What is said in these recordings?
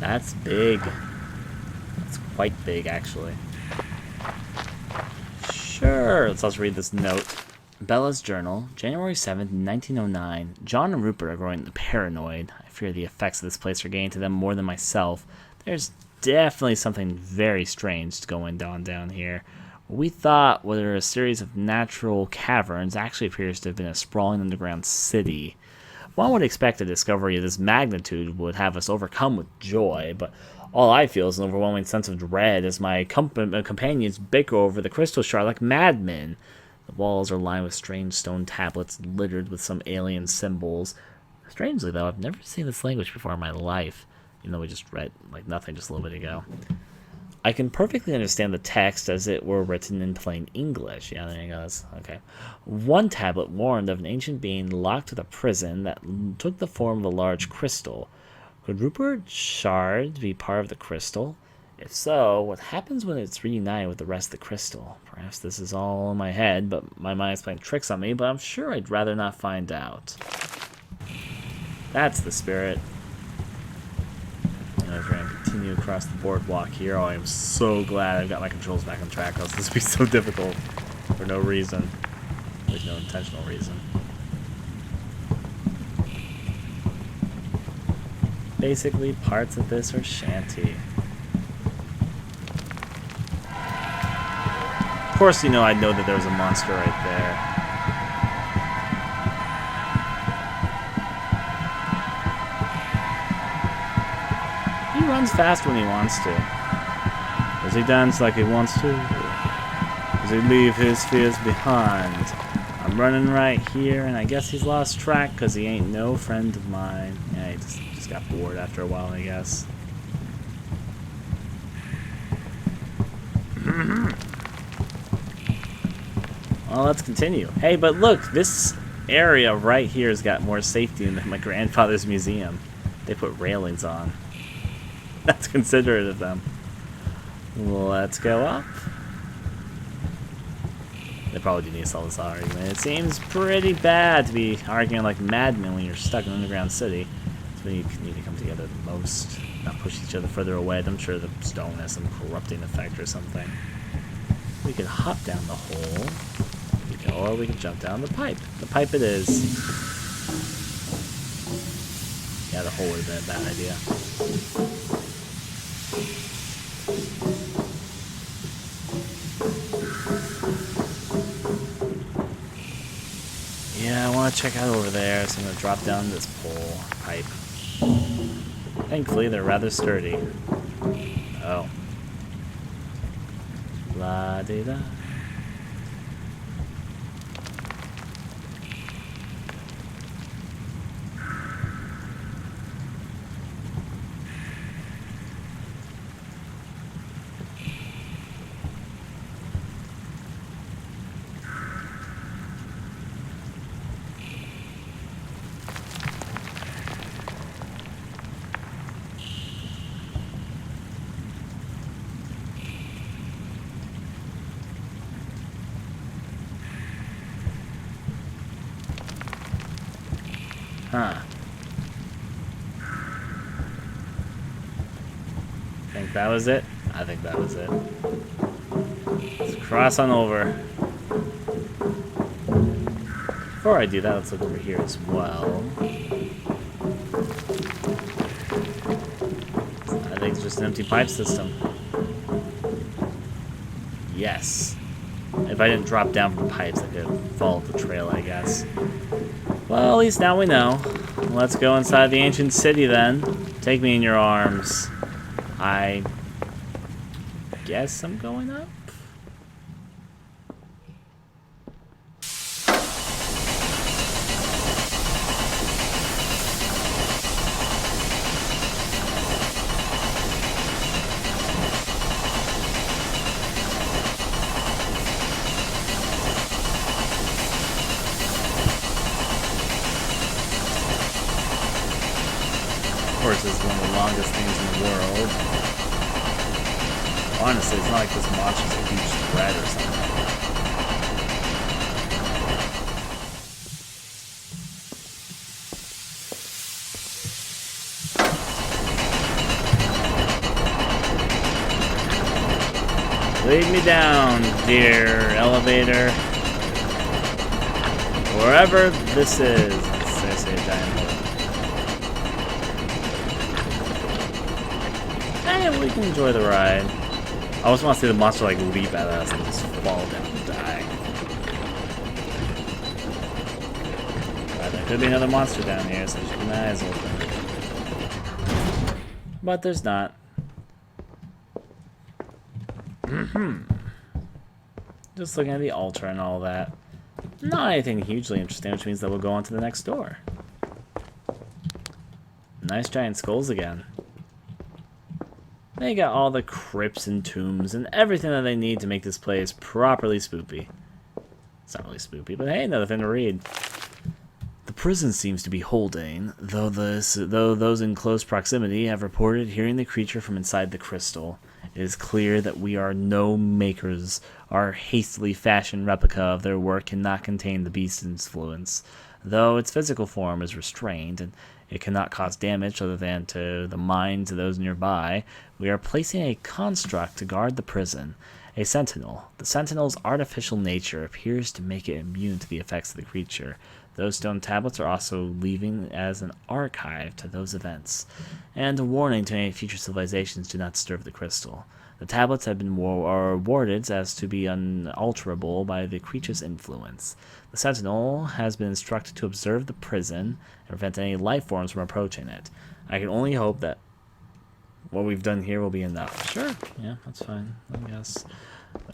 That's big. That's quite big, actually. Sure, let's also read this note. Bella's journal, January 7th, 1909. John and Rupert are growing paranoid. I fear the effects of this place are getting to them more than myself. There's definitely something very strange going on down here. What we thought were a series of natural caverns actually appears to have been a sprawling underground city. One would expect a discovery of this magnitude would have us overcome with joy, but all I feel is an overwhelming sense of dread as my companions bicker over the crystal shard like madmen. The walls are lined with strange stone tablets littered with some alien symbols. Strangely, though, I've never seen this language before in my life, even though we just read like nothing just a little bit ago. I can perfectly understand the text as it were written in plain English. Yeah, there he goes. Okay. One tablet warned of an ancient being locked with a prison that took the form of a large crystal. Could Rupert's shard be part of the crystal? If so, what happens when it's reunited with the rest of the crystal? Perhaps this is all in my head, but my mind's playing tricks on me, but I'm sure I'd rather not find out. That's the spirit. And we're going to continue across the boardwalk here. Oh, I am so glad I've got my controls back on track, else this would be so difficult for no reason. There's no intentional reason. Basically, parts of this are shanty. Of course, you know, I know that there was a monster right there. He runs fast when he wants to. Does he dance like he wants to? Does he leave his fears behind? I'm running right here, and I guess he's lost track because he ain't no friend of mine. Yeah, he just got bored after a while, I guess. Well, let's continue. Hey, but look, this area right here has got more safety than my grandfather's museum. They put railings on. That's considerate of them. Let's go up. They probably do need to solve this argument. It seems pretty bad to be arguing like madmen when you're stuck in an underground city. So you need to come together the most, not push each other further away. I'm sure the stone has some corrupting effect or something. We could hop down the hole. Or we can jump down the pipe. The pipe it is. Yeah, the hole would have been a bad idea. Yeah, I want to check out over there, so I'm going to drop down this pole pipe. Thankfully, they're rather sturdy. Oh. La-di-da. Huh. Think that was it? I think that was it. Let's cross on over. Before I do that, let's look over here as well. I think it's just an empty pipe system. Yes. If I didn't drop down from the pipes, I could follow the trail, I guess. Well, at least now we know. Let's go inside the ancient city then. Take me in your arms. I guess I'm going up? Of course, this is one of the longest things in the world. Honestly, it's not like this monster's a huge threat or something. Lead me down, dear elevator. Wherever this is. There's a giant hole. And we can enjoy the ride. I always want to see the monster like leap at us and just fall down and die. But there could be another monster down here, so just keep my eyes open. But there's not. Just looking at the altar and all that. Not anything hugely interesting, which means that we'll go on to the next door. Nice giant skulls again. They got all the crypts and tombs and everything that they need to make this place properly spoopy. It's not really spoopy, but hey, another thing to read. The prison seems to be holding, though those in close proximity have reported hearing the creature from inside the crystal. It is clear that we are no makers. Our hastily fashioned replica of their work cannot contain the beast's influence, though its physical form is restrained and it cannot cause damage other than to the minds of those nearby. We are placing a construct to guard the prison, a sentinel. The sentinel's artificial nature appears to make it immune to the effects of the creature. Those stone tablets are also leaving as an archive to those events, and a warning to any future civilizations do not disturb the crystal. The tablets have been warded as to be unalterable by the creature's influence. The sentinel has been instructed to observe the prison and prevent any life forms from approaching it. I can only hope that what we've done here will be enough. Sure, yeah, that's fine, I guess.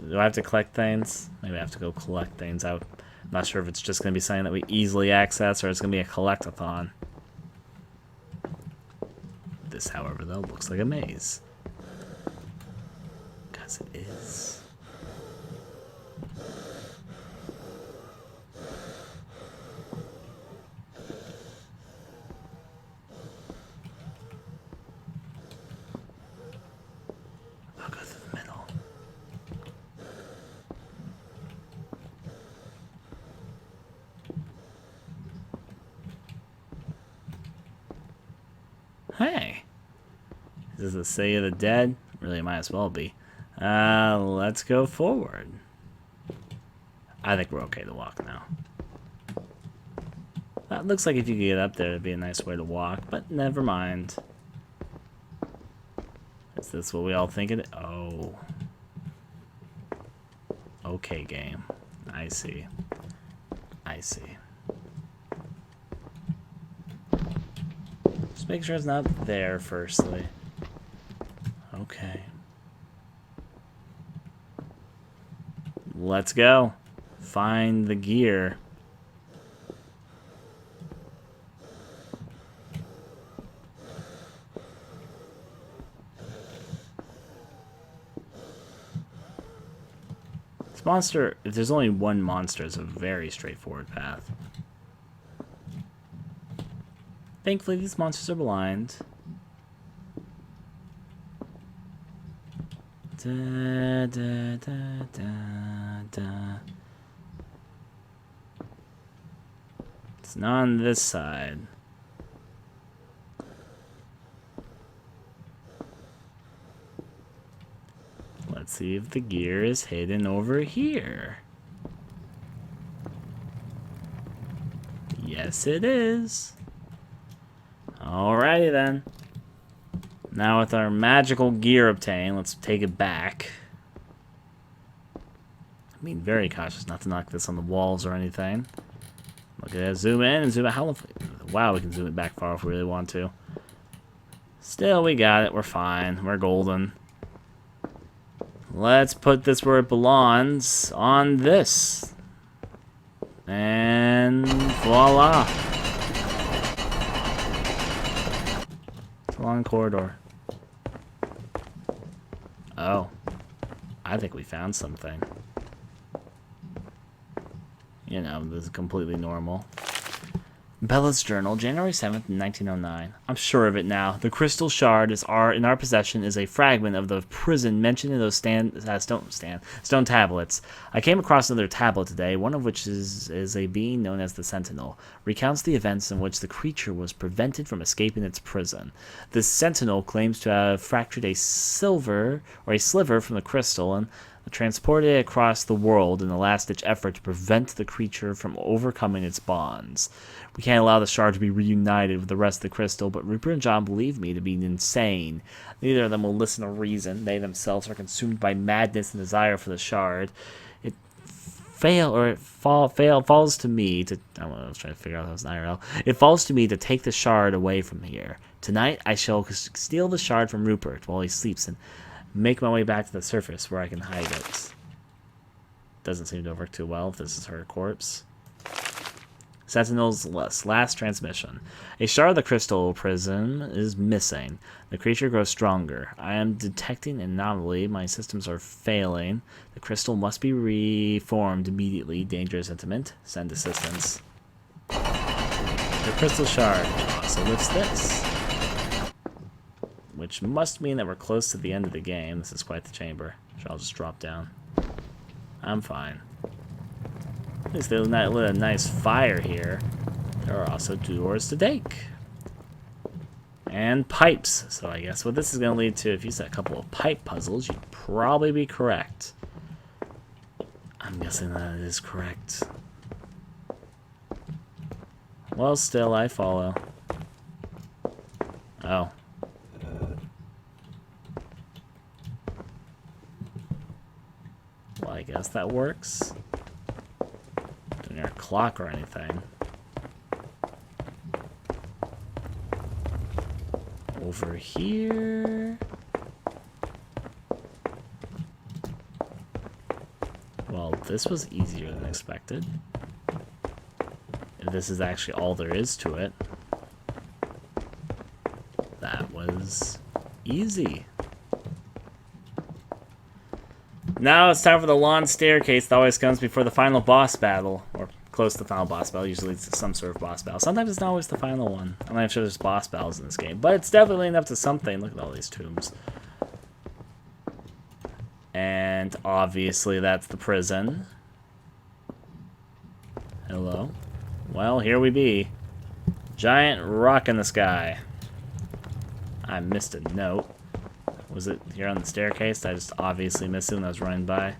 Do I have to collect things? Maybe I have to go collect things out. I'm not sure if it's just going to be something that we easily access or it's going to be a collectathon. This, however, though, looks like a maze. Because it is. I'll go through the middle. Hey, is this the City of the Dead? Really, it might as well be. Let's go forward. I think we're okay to walk now. That looks like if you could get up there, it'd be a nice way to walk, but never mind. Is this what we all think it is? Oh. Okay, game. I see. I see. Just make sure it's not there, firstly. Okay. Let's go. Find the gear. This monster, if there's only one monster, it's a very straightforward path. Thankfully, these monsters are blind. Da, da, da, da, da. It's not on this side. Let's see if the gear is hidden over here. Yes, it is. Alrighty then. Now with our magical gear obtained, let's take it back. I'm being very cautious not to knock this on the walls or anything. Look at that. Zoom in and zoom out. How, wow, we can zoom it back far if we really want to. Still, we got it. We're fine. We're golden. Let's put this where it belongs, on this. And voila. It's a long corridor. Oh. I think we found something. You know, this is completely normal. Bella's journal, January 7th, 1909. I'm sure of it now. The crystal shard in our possession is a fragment of the prison mentioned in those stone tablets. I came across another tablet today, one of which is a being known as the Sentinel. Recounts the events in which the creature was prevented from escaping its prison. The Sentinel claims to have fractured a sliver from the crystal, and transported it across the world in a last-ditch effort to prevent the creature from overcoming its bonds. We can't allow the shard to be reunited with the rest of the crystal, but Rupert and John believe me to be insane. Neither of them will listen to reason. They themselves are consumed by madness and desire for the shard. Falls to me to... I was trying to figure out if that was an IRL. It falls to me to take the shard away from here. Tonight, I shall steal the shard from Rupert while he sleeps and make my way back to the surface where I can hide it. Doesn't seem to work too well if this is her corpse. Sentinel's last transmission. A shard of the crystal prism is missing. The creature grows stronger. I am detecting an anomaly. My systems are failing. The crystal must be reformed immediately. Dangerous intimate. Send assistance. The crystal shard also lifts this. Which must mean that we're close to the end of the game. This is quite the chamber. So I'll just drop down. I'm fine. At least they lit a nice fire here. There are also doors to take. And pipes. So I guess what this is going to lead to, if you said a couple of pipe puzzles, you'd probably be correct. I'm guessing that it is correct. Well, still, I follow. Oh. Well, I guess that works. Don't hear a clock or anything. Over here. Well, this was easier than expected. If this is actually all there is to it. That was easy. Now it's time for the lawn staircase that always comes before the final boss battle. Or close to the final boss battle. Usually it's some sort of boss battle. Sometimes it's not always the final one. I'm not sure there's boss battles in this game. But it's definitely leading up to something. Look at all these tombs. And obviously that's the prison. Hello. Well, here we be. Giant rock in the sky. I missed a note. Was it here on the staircase? I just obviously missed it when I was running by.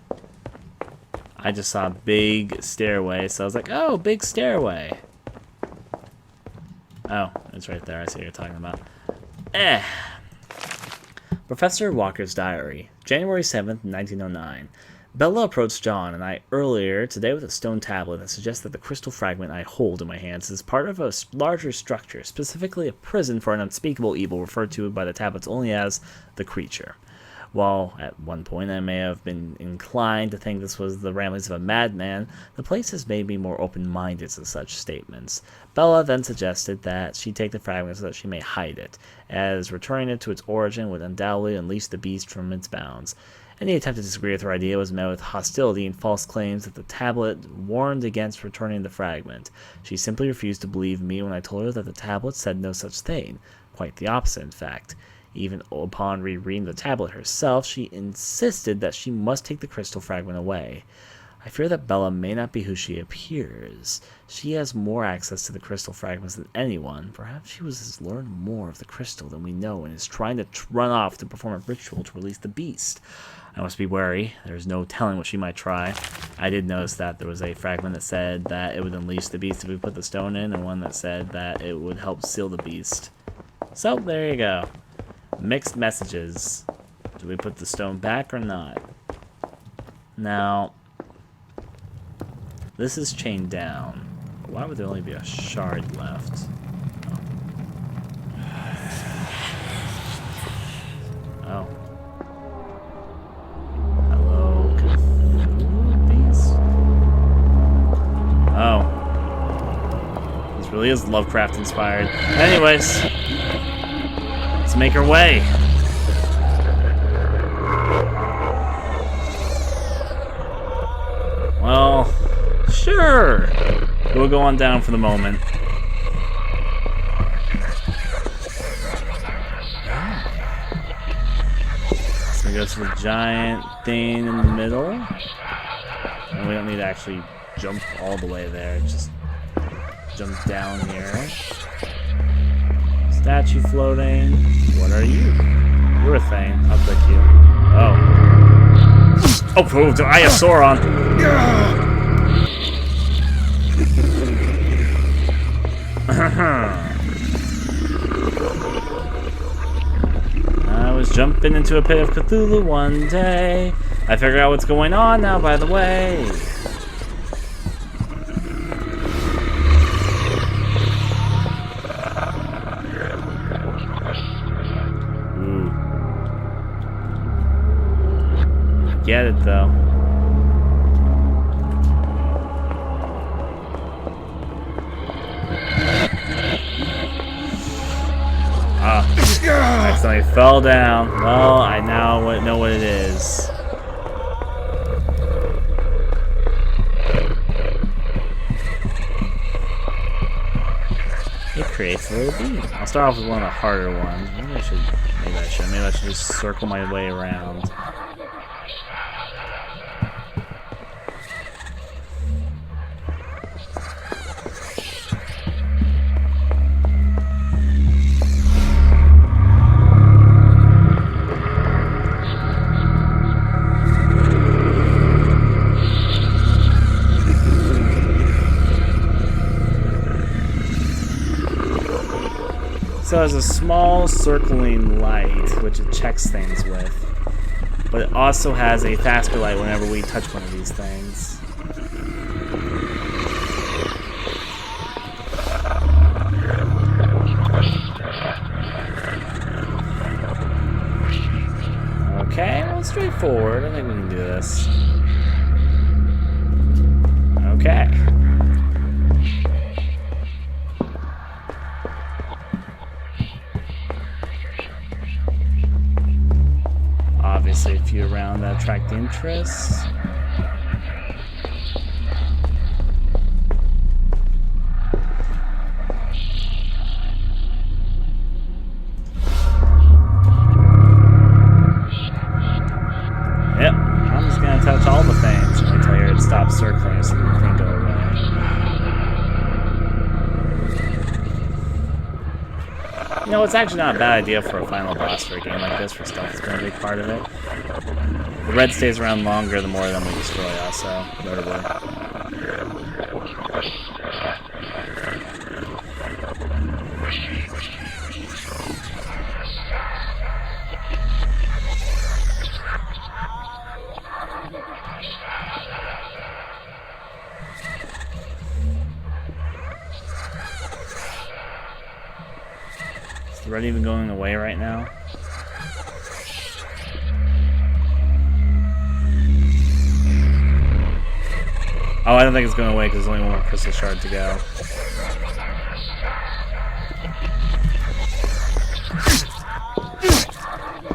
I just saw a big stairway, so I was like, oh, big stairway. Oh, it's right there. I see what you're talking about. Professor Walker's diary, January 7th, 1909. Bella approached John and I earlier today with a stone tablet that suggests that the crystal fragment I hold in my hands is part of a larger structure, specifically a prison for an unspeakable evil referred to by the tablets only as the creature. While at one point I may have been inclined to think this was the ramblings of a madman, the place has made me more open-minded to such statements. Bella then suggested that she take the fragment so that she may hide it, as returning it to its origin would undoubtedly unleash the beast from its bounds. Any attempt to disagree with her idea was met with hostility and false claims that the tablet warned against returning the fragment. She simply refused to believe me when I told her that the tablet said no such thing. Quite the opposite, in fact. Even upon rereading the tablet herself, she insisted that she must take the crystal fragment away. I fear that Bella may not be who she appears. She has more access to the crystal fragments than anyone. Perhaps she has learned more of the crystal than we know and is trying to run off to perform a ritual to release the beast. I must be wary. There's no telling what she might try. I did notice that there was a fragment that said that it would unleash the beast if we put the stone in, and one that said that it would help seal the beast. So, there you go. Mixed messages. Do we put the stone back or not? Now, this is chained down. Why would there only be a shard left? Oh. Hello, beast. Oh. This really is Lovecraft inspired. Anyways. Let's make our way. Well, sure. We'll go on down for the moment. So we go to the giant thing in the middle. And we don't need to actually jump all the way there. Just jump down here. Statue floating. What are you? You're a thing. I'll click you. Oh. Oh, I have Sauron. I was jumping into a pit of Cthulhu one day. I figured out what's going on now, by the way. Ooh. Get it, though. I accidentally fell down. Well, I now know what it is. It creates a little beam. I'll start off with one of the harder ones. Maybe I should just circle my way around. So there's a small circling light, which it checks things with. But it also has a faster light whenever we touch one of these things. Okay, well, straightforward. I think we can do this. Okay. Obviously, a few around that attract interest. Yep, I'm just gonna touch all the things until it stops circling so the thing go away. You know, it's actually not a bad idea for a final boss for a game like this, for stealth has been a big part of it. The red stays around longer the more of them we destroy, also, notably. Is the red even going away right now? Oh, I don't think it's going away because there's only one more crystal shard to go.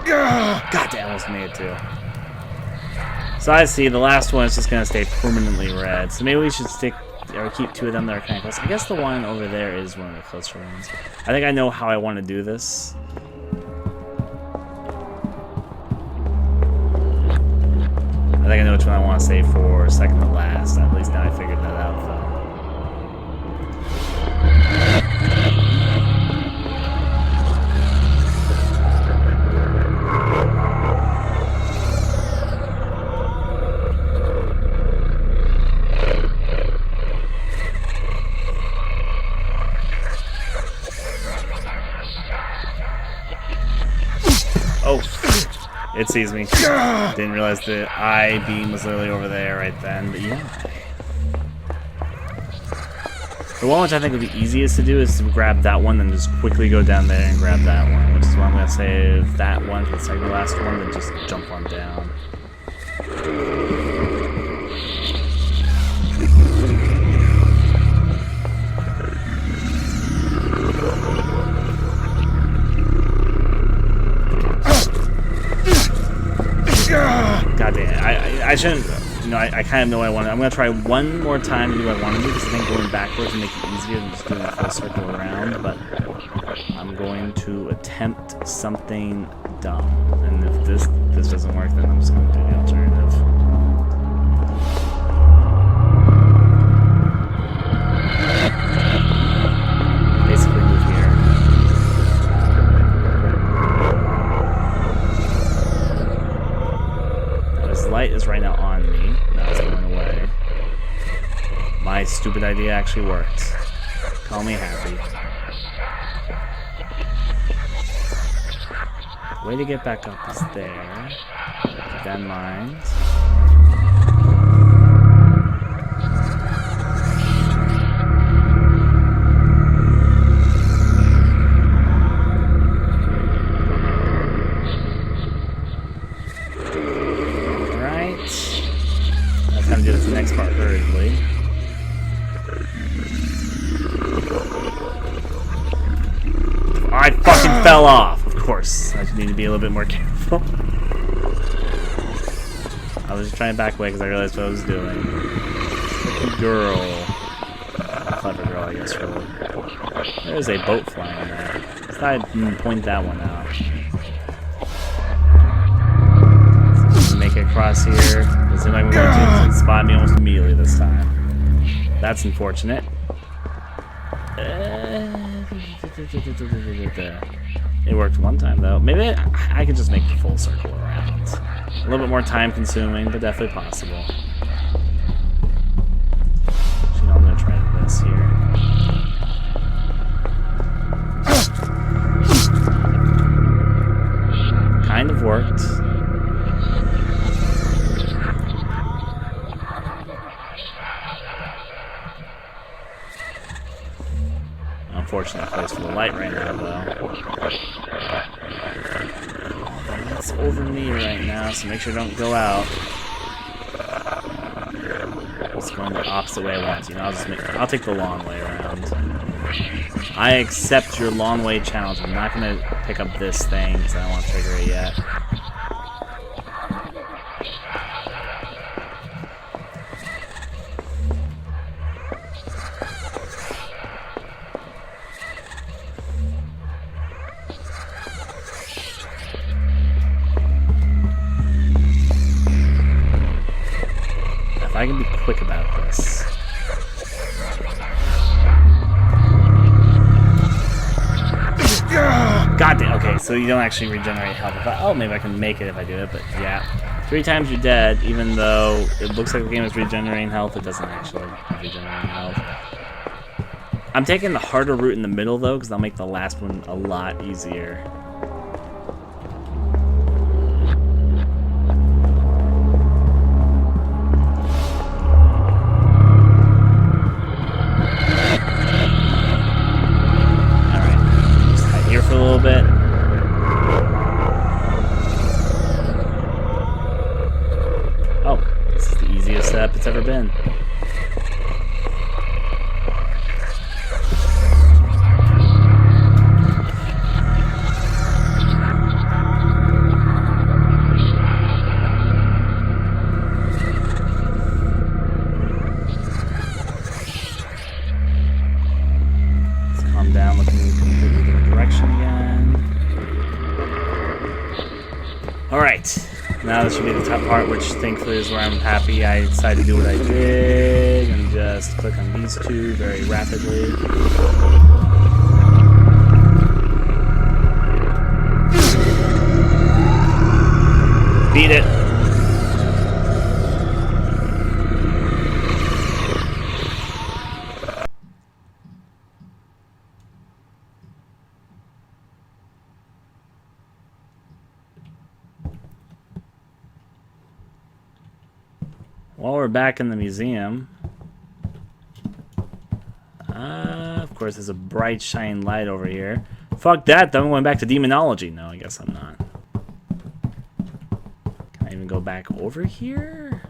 God damn, I almost made it too. So I see the last one is just going to stay permanently red. So maybe we should stick or keep two of them that are kind of close. I guess the one over there is one of the closer ones. I think I know how I want to do this. I think I know which one I want to save for second to last. At least now I figured that out, though. Oh. It sees me. Didn't realize the eye beam was literally over there right then, but yeah. The one which I think would be easiest to do is to grab that one and just quickly go down there and grab that one, which is why I'm going to save that one for the second to last one and just jump on down. God damn it. I shouldn't, you know, I kind of know what I want. I'm going to try one more time to do what I want to do, because I think going backwards will make it easier than just doing a full circle around, but I'm going to attempt something dumb. And if this doesn't work, then I'm just going to do the alternative. Basically move here. light is right now on me. Now it's going away. My stupid idea actually worked. Call me happy. The way to get back up is there. Keep that in mind. Do this next part hurriedly. Oh, I fucking fell off. Of course, I just need to be a little bit more careful. I was just trying to back away because I realized what I was doing. Girl, clever girl, I guess. Really. There's a boat flying there. Let's not point that one out. Make it across here. Doesn't seem like we're going to spot me almost immediately this time. That's unfortunate. It worked one time though. Maybe I could just make the full circle around. A little bit more time consuming, but definitely possible. Actually, no, I'm gonna try this here. Kind of worked. Unfortunate place for the light right now, though. It's over me right now, so make sure I don't go out. It's going the opposite way I want to. I'll take the long way around. I accept your long way challenge. I'm not going to pick up this thing because I don't want to trigger it yet. I can be quick about this. God damn. Okay, so you don't actually regenerate health. Oh, maybe I can make it if I do it, but yeah. 3 times you're dead, even though it looks like the game is regenerating health, it doesn't actually regenerate health. I'm taking the harder route in the middle, though, because that'll make the last one a lot easier. For a little bit. Oh, this is the easiest step it's ever been. Let's calm down, looking in a completely different direction again. Alright, now this should be the top part, which thankfully is where I'm happy I decided to do what I did and just click on these two very rapidly. Beat it. While we're back in the museum, of course there's a bright shining light over here. Fuck that, then I'm going back to demonology. No, I guess I'm not. Can I even go back over here?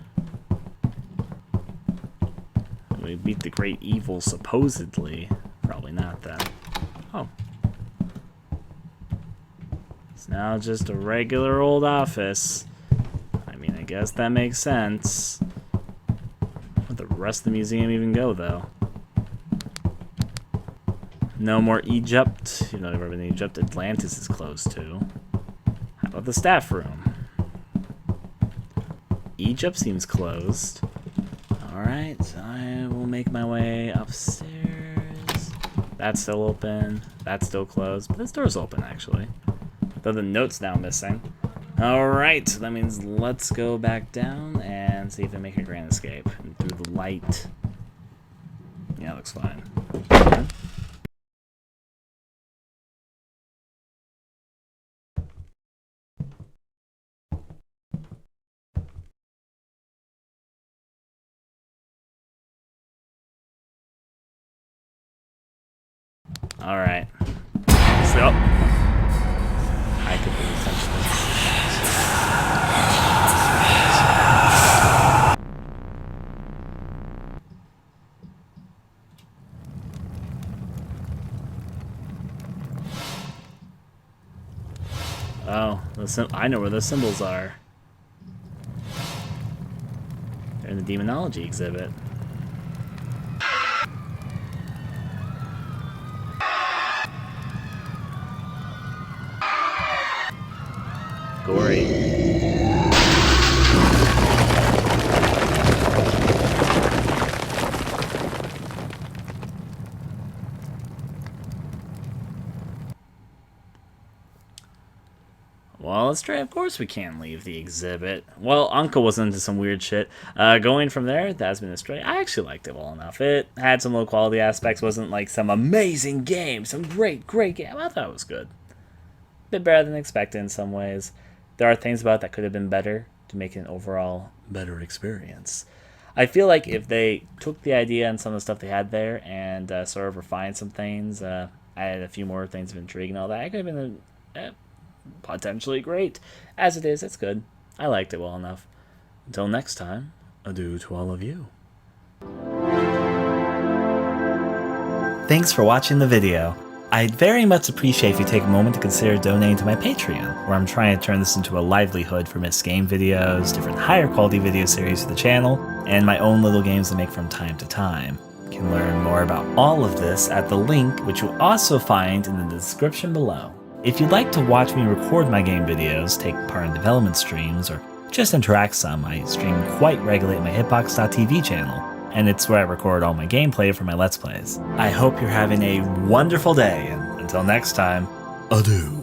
We beat the great evil, supposedly. Probably not then. Oh. It's now just a regular old office. I mean, I guess that makes sense. Where'd the rest of the museum even go, though? No more Egypt. You know, I've never been in Egypt. Atlantis is closed, too. How about the staff room? Egypt seems closed. Alright, I will make my way upstairs. That's still open. That's still closed. But this door's open, actually. Though the note's now missing. Alright, so that means let's go back down and see if they make a grand escape. And through the light. Yeah, looks fine. Okay. Alright. So, I could be essentially. Oh, I know where those symbols are. They're in the demonology exhibit. Gory. Well, Astray, of course we can't leave the exhibit. Well, Uncle was into some weird shit. Going from there, that's been Astray. I actually liked it well enough. It had some low quality aspects, wasn't like some amazing game, some great game. I thought it was good. A bit better than expected in some ways. There are things about it that could have been better to make it an overall better experience. I feel like if they took the idea and some of the stuff they had there and sort of refined some things, added a few more things of intrigue and all that, it could have been potentially great. As it is, it's good. I liked it well enough. Until next time, adieu to all of you. Thanks for watching the video. I'd very much appreciate if you take a moment to consider donating to my Patreon, where I'm trying to turn this into a livelihood for missed game videos, different higher quality video series for the channel, and my own little games I make from time to time. You can learn more about all of this at the link, which you'll also find in the description below. If you'd like to watch me record my game videos, take part in development streams, or just interact some, I stream quite regularly at my hitbox.tv channel, and it's where I record all my gameplay for my Let's Plays. I hope you're having a wonderful day, and until next time, adieu.